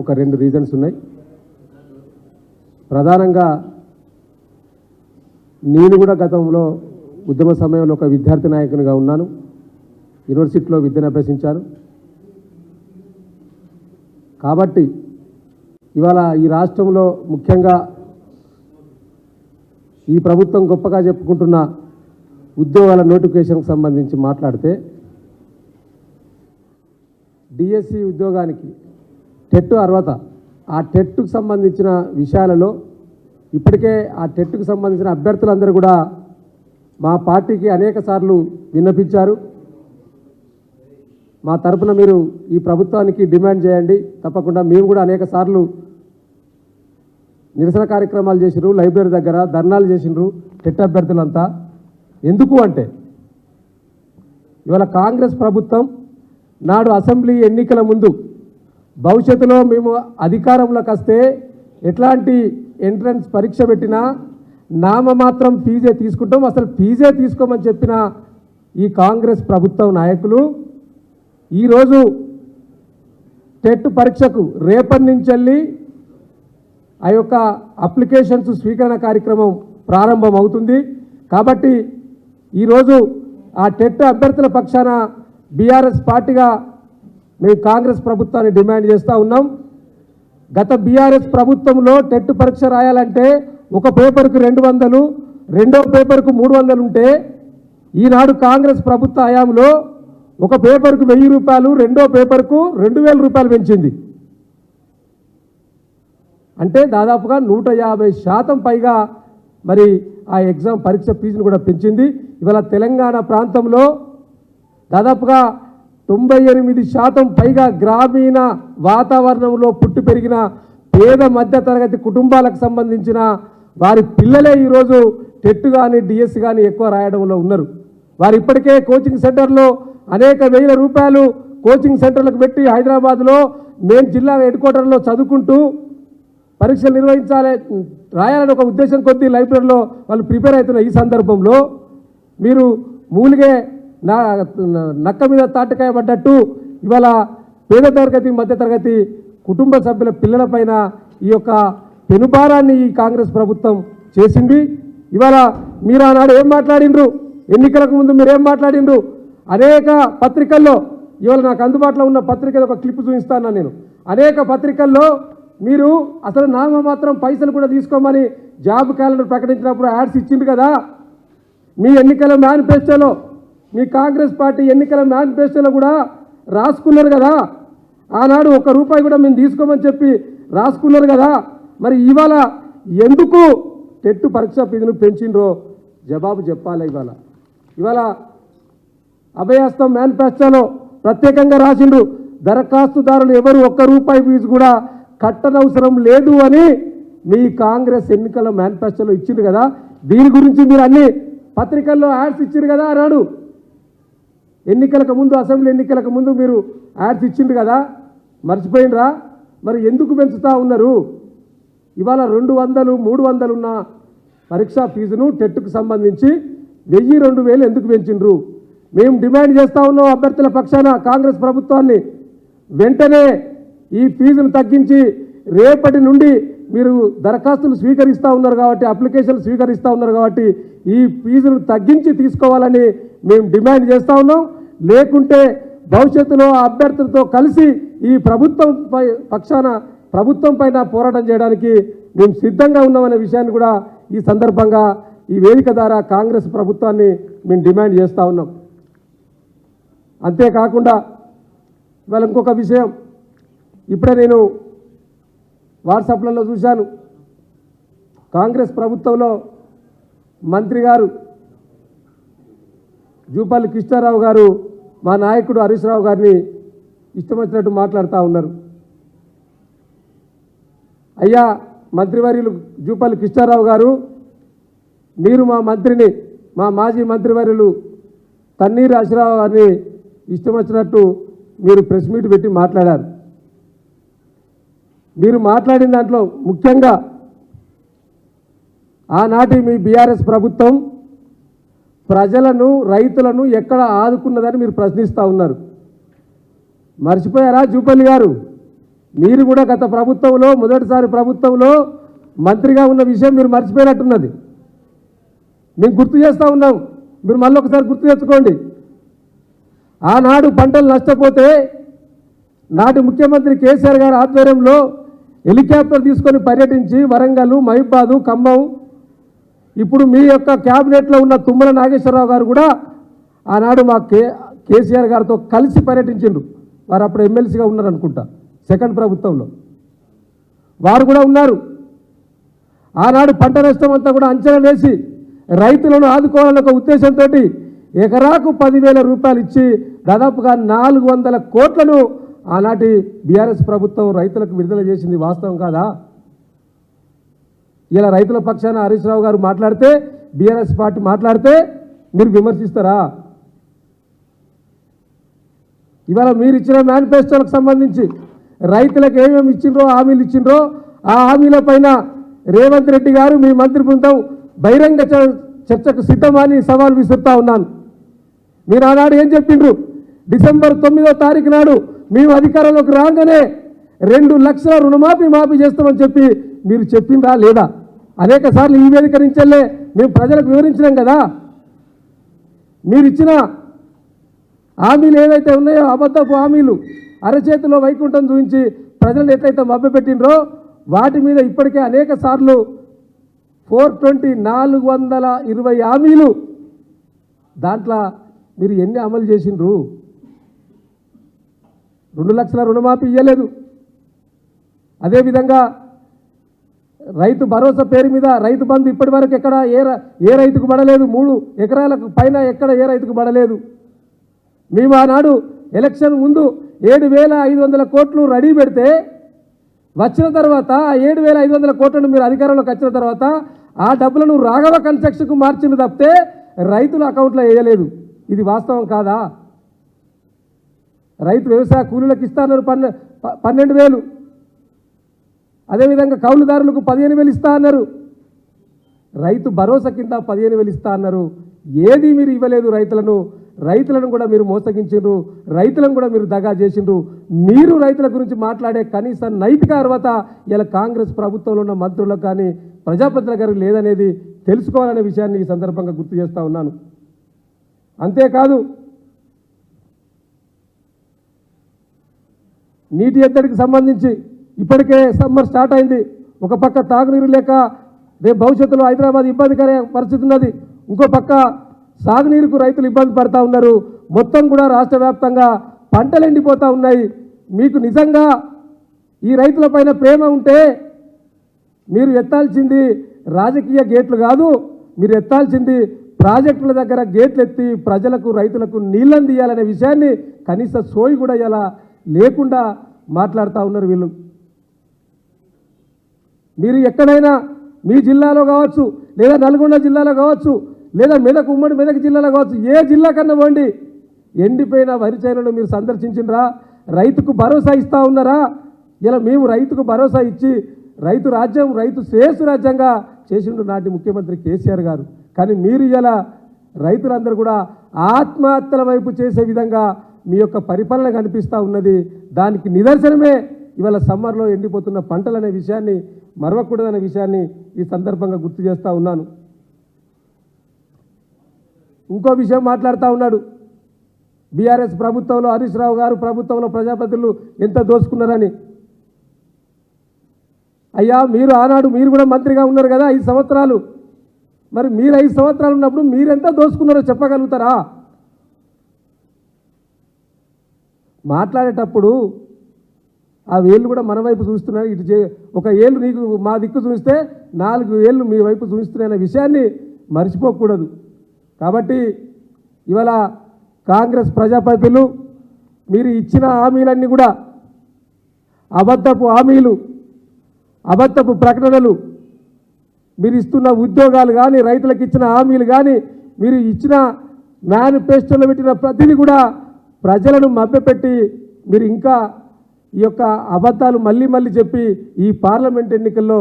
ఒక 2 రీజన్స్ ఉన్నాయి. ప్రధానంగా నేను కూడా గతంలో ఉద్యమ సమయంలో ఒక విద్యార్థి నాయకునిగా ఉన్నాను. యూనివర్సిటీలో విద్యను అభ్యసించాను. కాబట్టి ఇవాళ ఈ రాష్ట్రంలో ముఖ్యంగా ఈ ప్రభుత్వం గొప్పగా చెప్పుకుంటున్న ఉద్యోగాల నోటిఫికేషన్కి సంబంధించి మాట్లాడితే డిఎస్సి ఉద్యోగానికి టెట్ అర్హత, ఆ టెట్కు సంబంధించిన విషయాలలో ఇప్పటికే ఆ టెట్కు సంబంధించిన అభ్యర్థులందరూ కూడా మా పార్టీకి అనేక సార్లు విన్నపించారు. మా తరపున మీరు ఈ ప్రభుత్వానికి డిమాండ్ చేయండి, తప్పకుండా మేము కూడా అనేక సార్లు నిరసన కార్యక్రమాలు చేసినారు, లైబ్రరీ దగ్గర ధర్నాలు చేసినారు టెట్ అభ్యర్థులంతా. ఎందుకు అంటే ఇవాళ కాంగ్రెస్ ప్రభుత్వం నాడు అసెంబ్లీ ఎన్నికల ముందు భవిష్యత్తులో మేము అధికారంలోకి వస్తే ఎట్లాంటి ఎంట్రన్స్ పరీక్ష పెట్టినా నామమాత్రం ఫీజే తీసుకుంటాం, అసలు ఫీజే తీసుకోమని చెప్పిన ఈ కాంగ్రెస్ ప్రభుత్వం నాయకులు ఈరోజు టెట్ పరీక్షకు రేపటి నుంచి వెళ్ళి ఆ యొక్క అప్లికేషన్స్ స్వీకరణ కార్యక్రమం ప్రారంభం అవుతుంది. కాబట్టి ఈరోజు ఆ టెట్ అభ్యర్థుల పక్షాన బీఆర్ఎస్ పార్టీగా మేము కాంగ్రెస్ ప్రభుత్వాన్ని డిమాండ్ చేస్తూ ఉన్నాం. గత బీఆర్ఎస్ ప్రభుత్వంలో టెట్ పరీక్ష రాయాలంటే ఒక పేపర్కు 200, రెండో పేపర్కు 300 ఉంటే ఈనాడు కాంగ్రెస్ ప్రభుత్వ హయాంలో ఒక పేపర్కు 1000 రూపాయలు, రెండో పేపర్కు 2000 రూపాయలు పెంచింది. అంటే దాదాపుగా 150% పైగా మరి ఆ ఎగ్జామ్ పరీక్ష ఫీజును కూడా పెంచింది. ఇవాళ తెలంగాణ ప్రాంతంలో దాదాపుగా 98% పైగా గ్రామీణ వాతావరణంలో పుట్టి పెరిగిన పేద మధ్యతరగతి కుటుంబాలకు సంబంధించిన వారి పిల్లలే ఈరోజు టెట్ కానీ డిఎస్సి కానీ ఎక్కువ రాయడంలో ఉన్నారు. వారు ఇప్పటికే కోచింగ్ సెంటర్లో అనేక వేల రూపాయలు కోచింగ్ సెంటర్లకు పెట్టి హైదరాబాద్లో మెయిన్ జిల్లా హెడ్ క్వార్టర్లో చదువుకుంటూ పరీక్షలు నిర్వహించాలి, రాయాలని ఒక ఉద్దేశం కొద్దీ లైబ్రరీలో వాళ్ళు ప్రిపేర్ అవుతున్న ఈ సందర్భంలో మీరు మూలిగే నక్క మీద తాటకాయ పడ్డట్టు ఇవాళ పేద తరగతి మధ్యతరగతి కుటుంబ సభ్యుల పిల్లలపైన ఈ యొక్క పెనుభారాన్ని ఈ కాంగ్రెస్ ప్రభుత్వం చేసింది. ఇవాళ మీరు ఆనాడు ఏం మాట్లాడిండ్రు, ఎన్నికలకు ముందు మీరు ఏం మాట్లాడిండ్రు, అనేక పత్రికల్లో ఇవాళ నాకు అందుబాటులో ఉన్న పత్రికలో ఒక క్లిప్ చూపిస్తాను నేను. అనేక పత్రికల్లో మీరు అసలు నామమాత్రం పైసలు కూడా తీసుకోమని జాబ్ క్యాలెండర్ ప్రకటించినప్పుడు యాడ్స్ ఇచ్చిండ్రు కదా. మీ ఎన్నికల మేనిఫెస్టోలో, మీ కాంగ్రెస్ పార్టీ ఎన్నికల మేనిఫెస్టోలో కూడా రాసుకున్నారు కదా. ఆనాడు ₹1 కూడా మేము తీసుకోమని చెప్పి రాసుకున్నారు కదా. మరి ఇవాళ ఎందుకు టెట్ పరీక్ష ఫీజును పెంచిండ్రో జవాబు చెప్పాలి. ఇవాళ అభయహస్తం మేనిఫెస్టోలో ప్రత్యేకంగా రాసిండు, దరఖాస్తుదారులు ఎవరు ₹1 ఫీజు కూడా కట్టనవసరం లేదు అని మీ కాంగ్రెస్ ఎన్నికల మేనిఫెస్టోలో ఇచ్చింది కదా. దీని గురించి మీరు అన్ని పత్రికల్లో యాడ్స్ ఇచ్చిండ్రు కదా. ఆనాడు ఎన్నికలకు ముందు, అసెంబ్లీ ఎన్నికలకు ముందు మీరు యాడ్స్ ఇచ్చిండ్రు కదా, మర్చిపోయినరా? మరి ఎందుకు పెంచుతూ ఉన్నారు? ఇవాళ 200, 300 ఉన్న పరీక్షా ఫీజును టెట్కు సంబంధించి 1000, 2000 ఎందుకు పెంచిండ్రు? మేము డిమాండ్ చేస్తూ ఉన్నాం అభ్యర్థుల పక్షాన కాంగ్రెస్ ప్రభుత్వాన్ని, వెంటనే ఈ ఫీజును తగ్గించి రేపటి నుండి మీరు దరఖాస్తులు స్వీకరిస్తూ ఉన్నారు కాబట్టి, అప్లికేషన్లు స్వీకరిస్తూ ఉన్నారు కాబట్టి ఈ ఫీజును తగ్గించి తీసుకోవాలని మేము డిమాండ్ చేస్తూ ఉన్నాం. లేకుంటే భవిష్యత్తులో ఆ అభ్యర్థులతో కలిసి ఈ ప్రభుత్వం పక్షాన ప్రభుత్వం పైన పోరాటం చేయడానికి మేము సిద్ధంగా ఉన్నామనే విషయాన్ని కూడా ఈ సందర్భంగా ఈ వేదిక ద్వారా కాంగ్రెస్ ప్రభుత్వాన్ని మేము డిమాండ్ చేస్తూ ఉన్నాం. అంతేకాకుండా ఇవాళ ఇంకొక విషయం, ఇప్పుడే నేను వాట్సాప్లలో చూశాను, కాంగ్రెస్ ప్రభుత్వంలో మంత్రి గారు జూపల్లి కృష్ణారావు గారు మా నాయకుడు హరీష్ రావు గారిని ఇష్టం వచ్చినట్టు మాట్లాడుతూ ఉన్నారు. అయ్యా మంత్రివర్యులు జూపల్లి కృష్ణారావు గారు, మీరు మా మంత్రిని, మా మాజీ మంత్రివర్యులు తన్నీరు రాజరావు గారిని ఇష్టం వచ్చినట్టు మీరు ప్రెస్ మీట్ పెట్టి మాట్లాడారు. మీరు మాట్లాడిన దాంట్లో ముఖ్యంగా ఆనాటి మీ బీఆర్ఎస్ ప్రభుత్వం ప్రజలను, రైతులను ఎక్కడ ఆదుకున్నదని మీరు ప్రశ్నిస్తూ ఉన్నారు. మర్చిపోయారా జూపల్లి గారు? మీరు కూడా గత ప్రభుత్వంలో మొదటిసారి ప్రభుత్వంలో మంత్రిగా ఉన్న విషయం మీరు మర్చిపోయినట్టున్నది. మేము గుర్తు చేస్తూ ఉన్నాం, మీరు మళ్ళీ ఒకసారి గుర్తు తెచ్చుకోండి. ఆనాడు పంటలు నష్టపోతే నాటి ముఖ్యమంత్రి కేసీఆర్ గారి ఆధ్వర్యంలో హెలికాప్టర్ తీసుకొని పర్యటించి వరంగల్, మహిబాద్, ఖమ్మం, ఇప్పుడు మీ యొక్క క్యాబినెట్లో ఉన్న తుమ్మల నాగేశ్వరరావు గారు కూడా ఆనాడు మా కేసీఆర్ గారితో కలిసి పర్యటించిండ్రు. వారు అప్పుడు ఎమ్మెల్సీగా ఉన్నారు అనుకుంటా, సెకండ్ ప్రభుత్వంలో వారు కూడా ఉన్నారు. ఆనాడు పంట నష్టం అంతా కూడా అంచనా వేసి రైతులను ఆదుకోవాలన్న ఒక ఉద్దేశంతో ఎకరాకు 10,000 రూపాయలు ఇచ్చి దాదాపుగా 400 కోట్లను ఆనాటి బీఆర్ఎస్ ప్రభుత్వం రైతులకు విడుదల చేసింది. వాస్తవం కాదా? ఇలా రైతుల పక్షాన హరీష్ రావు గారు మాట్లాడితే, బీఆర్ఎస్ పార్టీ మాట్లాడితే మీరు విమర్శిస్తారా? ఇవాళ మీరు ఇచ్చిన మేనిఫెస్టోలకు సంబంధించి రైతులకు ఏమేమి ఇచ్చిండ్రో, హామీలు ఇచ్చిండ్రో, ఆ హామీల పైన రేవంత్ రెడ్డి గారు మీ మంత్రి బృందం బహిరంగ చర్చకు సిద్ధమని సవాల్ విసురుతా ఉన్నాను. మీరు ఆనాడు ఏం చెప్పిండ్రు? డిసెంబర్ 9వ తారీఖు నాడు మేము అధికారంలోకి రాగానే 2 లక్షల రుణమాఫీ చేస్తామని చెప్పి మీరు చెప్పిందా లేదా? అనేక సార్లు ఈ వేదిక నుంచెల్లే మేము ప్రజలకు వివరించినాం కదా. మీరు ఇచ్చిన హామీలు ఏవైతే ఉన్నాయో అబద్ధపు హామీలు, అరచేతిలో వైకుంఠం చూపించి ప్రజలను ఎట్లయితే మభ్యపెట్టినరో వాటి మీద ఇప్పటికే అనేక సార్లు 420 హామీలు, దాంట్లో మీరు ఎన్ని అమలు చేసిండ్రు? 2 లక్షల రుణమాఫీ ఇవ్వలేదు. అదేవిధంగా రైతు భరోసా పేరు మీద రైతు బంధు ఇప్పటి వరకు ఎక్కడ ఏ రైతుకు పడలేదు. 3 ఎకరాలకు పైన ఎక్కడ ఏ రైతుకు పడలేదు. మేము ఆనాడు ఎలక్షన్ ముందు 7,500 కోట్లు రెడీ పెడితే వచ్చిన తర్వాత 7,500 కోట్లను మీరు అధికారంలోకి వచ్చిన తర్వాత ఆ డబ్బులను రాఘవ కన్స్ట్రక్షన్కు మార్చింది తప్పితే రైతుల అకౌంట్లో వేయలేదు. ఇది వాస్తవం కాదా? రైతు వ్యవసాయ కూలీలకు ఇస్తాన్నారు 12,000, అదేవిధంగా కౌలుదారులకు 15,000 ఇస్తా అన్నారు. రైతు భరోసా కింద 15,000 ఇస్తా అన్నారు. ఏది మీరు ఇవ్వలేదు. రైతులను కూడా మీరు మోసగించిండ్రు, రైతులను కూడా మీరు దగా చేసిండ్రు. మీరు రైతుల గురించి మాట్లాడే కనీస నైతిక అర్హత ఇలా కాంగ్రెస్ ప్రభుత్వంలో ఉన్న మంత్రులకు కానీ ప్రజాప్రతినిధుల గారికి లేదనేది తెలుసుకోవాలనే విషయాన్ని ఈ సందర్భంగా గుర్తు చేస్తూ ఉన్నాను. అంతేకాదు, నీటి ఎద్దడికి సంబంధించి ఇప్పటికే సమ్మర్ స్టార్ట్ అయింది. ఒక పక్క తాగునీరు లేక రేపు భవిష్యత్తులో హైదరాబాద్ ఇబ్బందికర పరిస్థితి ఉన్నది. ఇంకో పక్క సాగునీరుకు రైతులు ఇబ్బంది పడతా ఉన్నారు. మొత్తం కూడా రాష్ట్ర వ్యాప్తంగా పంటలు ఎండిపోతూ ఉన్నాయి. మీకు నిజంగా ఈ రైతుల పైన ప్రేమ ఉంటే మీరు ఎత్తాల్సింది రాజకీయ గేట్లు కాదు, మీరు ఎత్తాల్సింది ప్రాజెక్టుల దగ్గర గేట్లు ఎత్తి ప్రజలకు, రైతులకు నీళ్ళని తీయాలనే విషయాన్ని కనీస సోయి కూడా ఇలా లేకుండా మాట్లాడుతూ ఉన్నారు వీళ్ళు. మీరు ఎక్కడైనా మీ జిల్లాలో కావచ్చు, లేదా నల్గొండ జిల్లాలో కావచ్చు, లేదా ఉమ్మడి మెదక్ జిల్లాలో కావచ్చు, ఏ జిల్లా కన్నా పోండి, ఎండిపోయిన వరి చేనులను మీరు సందర్శించినరా? రైతుకు భరోసా ఇస్తూ ఉన్నారా? ఇలా మేము రైతుకు భరోసా ఇచ్చి రైతు రాజ్యం, రైతు శ్రేయస్సు రాజ్యంగా చేసిండు నాటి ముఖ్యమంత్రి కేసీఆర్ గారు. కానీ మీరు ఇలా రైతులందరూ కూడా ఆత్మహత్యల వైపు చేసే విధంగా మీ యొక్క పరిపాలన కనిపిస్తూ ఉన్నది. దానికి నిదర్శనమే ఇవాళ సమ్మర్లో ఎండిపోతున్న పంటలు అనే విషయాన్ని మరవకూడదనే విషయాన్ని ఈ సందర్భంగా గుర్తు చేస్తూ ఉన్నాను. ఇంకో విషయం మాట్లాడుతూ ఉన్నాడు. బీఆర్ఎస్ ప్రభుత్వంలో హరీష్ రావు గారు ప్రభుత్వంలో ప్రజాప్రతినిధులు ఎంత దోచుకున్నారని. అయ్యా, మీరు ఆనాడు మీరు కూడా మంత్రిగా ఉన్నారు కదా 5 సంవత్సరాలు. మరి మీరు 5 సంవత్సరాలు ఉన్నప్పుడు మీరెంత దోచుకున్నారో చెప్పగలుగుతారా? మాట్లాడేటప్పుడు ఆ వేళ్ళు కూడా మన వైపు చూస్తున్నాయి. ఇటు ఒక ఏళ్ళు నీకు మా దిక్కు చూస్తే 4 ఏళ్ళు మీ వైపు చూస్తున్నాయనే విషయాన్ని మర్చిపోకూడదు. కాబట్టి ఇవాళ కాంగ్రెస్ ప్రజాప్రతినిధులు మీరు ఇచ్చిన హామీలన్నీ కూడా అబద్ధపు హామీలు, అబద్ధపు ప్రకటనలు. మీరు ఇస్తున్న ఉద్యోగాలు కానీ, రైతులకు ఇచ్చిన హామీలు కానీ, మీరు ఇచ్చిన మేనిఫెస్టోలో పెట్టిన ప్రతిదీ కూడా ప్రజలను మభ్యపెట్టి మీరు ఇంకా ఈ యొక్క అబద్ధాలు మళ్ళీ చెప్పి ఈ పార్లమెంట్ ఎన్నికల్లో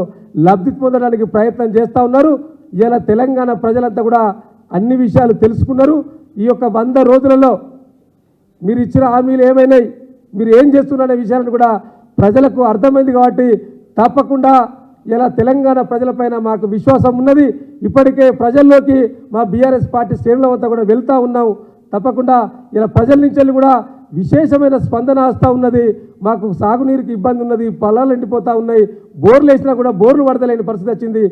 లబ్ధి పొందడానికి ప్రయత్నం చేస్తూ ఉన్నారు. ఇలా తెలంగాణ ప్రజలంతా కూడా అన్ని విషయాలు తెలుసుకున్నారు. ఈ యొక్క 100 రోజులలో మీరు ఇచ్చిన హామీలు ఏమైనాయి, మీరు ఏం చేస్తున్నారనే విషయాలను కూడా ప్రజలకు అర్థమైంది కాబట్టి తప్పకుండా ఇలా తెలంగాణ ప్రజలపైన మాకు విశ్వాసం ఉన్నది. ఇప్పటికే ప్రజల్లోకి మా బీఆర్ఎస్ పార్టీ శ్రేణులంతా కూడా వెళ్తూ ఉన్నాం. తప్పకుండా ఇలా ప్రజల నుంచి కూడా విశేషమైన స్పందన వస్తూ ఉన్నది. మాకు సాగునీరుకి ఇబ్బంది ఉన్నది, పొలాలు ఎండిపోతూ ఉన్నాయి, బోర్లు వేసినా కూడా బోర్లు పడతలేని పరిస్థితి వచ్చింది.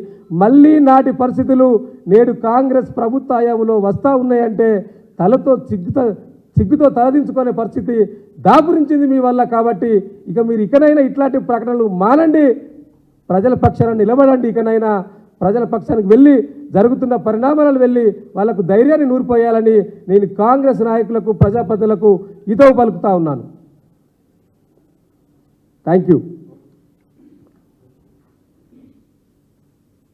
మళ్ళీ నాటి పరిస్థితులు నేడు కాంగ్రెస్ ప్రభుత్వ హయాంలో వస్తూ ఉన్నాయంటే సిగ్గుతో తలదించుకునే పరిస్థితి దాపురించింది మీ వల్ల. కాబట్టి ఇక మీరు ఇకనైనా ఇట్లాంటి ప్రకటనలు మానండి, ప్రజల పక్షాన నిలబడండి. ఇకనైనా ప్రజల పక్షానికి వెళ్ళి జరుగుతున్న పరిణామాలను వెళ్ళి వాళ్ళకు ధైర్యాన్ని నూరిపోయాలని నేను కాంగ్రెస్ నాయకులకు ప్రజాప్రతినిధులకు హితవు పలుకుతా ఉన్నాను. Thank you.